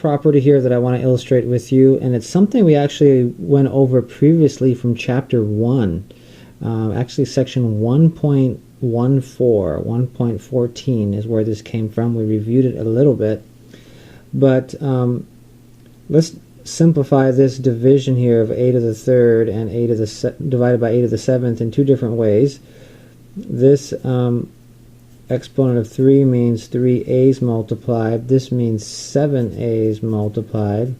property here that I want to illustrate with you, and it's something we actually went over previously from chapter 1. Actually, section 1.14, 1.14 is where this came from. We reviewed it a little bit. But let's simplify this division here of a to the third and divided by a to the seventh in two different ways. This exponent of 3 means 3a's multiplied. This means 7a's multiplied.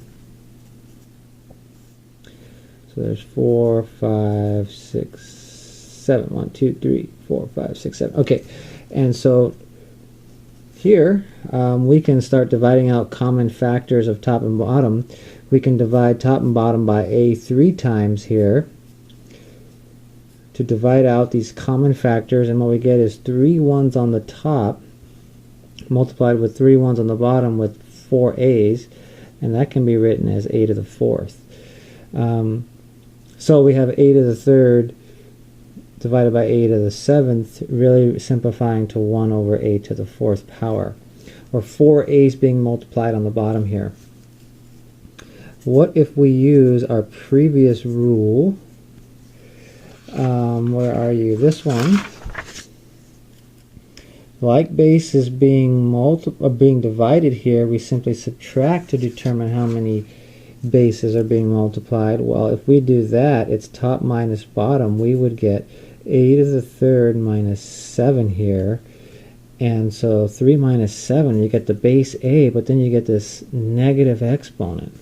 So there's 4, 5, 6, 7. 1, 2, 3, 4, 5, 6, 7. Okay, and so here we can start dividing out common factors of top and bottom. We can divide top and bottom by a 3 times here to divide out these common factors, and what we get is 3 1s on the top multiplied with 3 1s on the bottom with 4 a's, and that can be written as a to the fourth. So we have a to the third divided by a to the seventh, really simplifying to 1 over a to the fourth power, or 4 a's being multiplied on the bottom here. What if we use our previous rule? Where are you? This one. Like base is being divided here, we simply subtract to determine how many bases are being multiplied. Well, if we do that, it's top minus bottom. We would get a to the third minus 7 here. And so 3 minus 7, you get the base a, but then you get this negative exponent.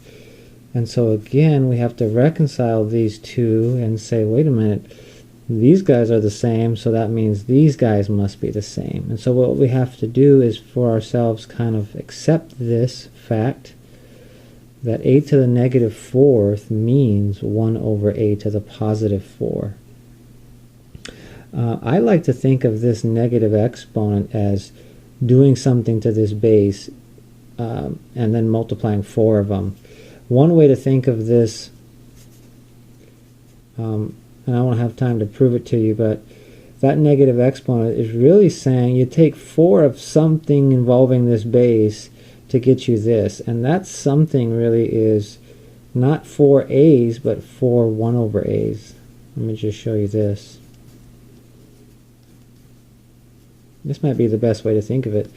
And so again, we have to reconcile these two and say, wait a minute, these guys are the same, so that means these guys must be the same. And so what we have to do is for ourselves kind of accept this fact that a to the negative fourth means 1 over a to the positive 4. I like to think of this negative exponent as doing something to this base and then multiplying 4 of them. One way to think of this, and I won't have time to prove it to you, but that negative exponent is really saying you take 4 of something involving this base to get you this, and that something really is not 4 a's, but 4 1 over a's. Let me just show you this. This might be the best way to think of it.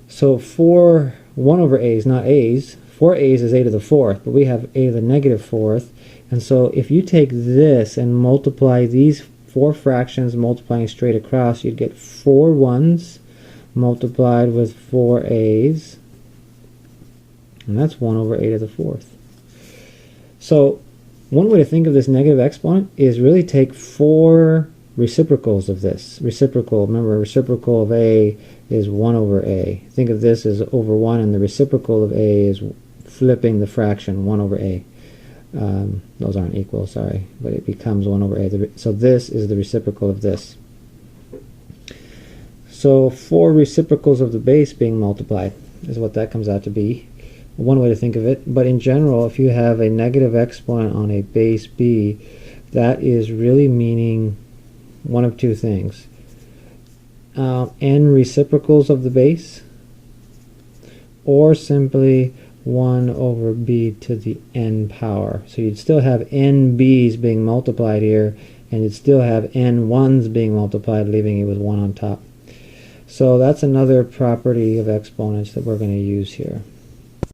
So 4 1 over a's, not a's. 4 a's is a to the fourth, but we have a to the negative fourth. And so if you take this and multiply these 4 fractions, multiplying straight across, you'd get 4 1s multiplied with 4 a's. And that's 1 over a to the fourth. So one way to think of this negative exponent is really take 4 reciprocals of this. Reciprocal, remember, reciprocal of a is 1 over a. Think of this as over 1, and the reciprocal of a is flipping the fraction 1 over a. Those aren't equal, sorry, but it becomes 1 over a. So this is the reciprocal of this. So 4 reciprocals of the base being multiplied is what that comes out to be. One way to think of it. But in general, if you have a negative exponent on a base b, that is really meaning one of two things. N reciprocals of the base, or simply 1 over b to the n power. So you'd still have n b's being multiplied here, and you'd still have n 1's being multiplied, leaving you with 1 on top. So that's another property of exponents that we're going to use here.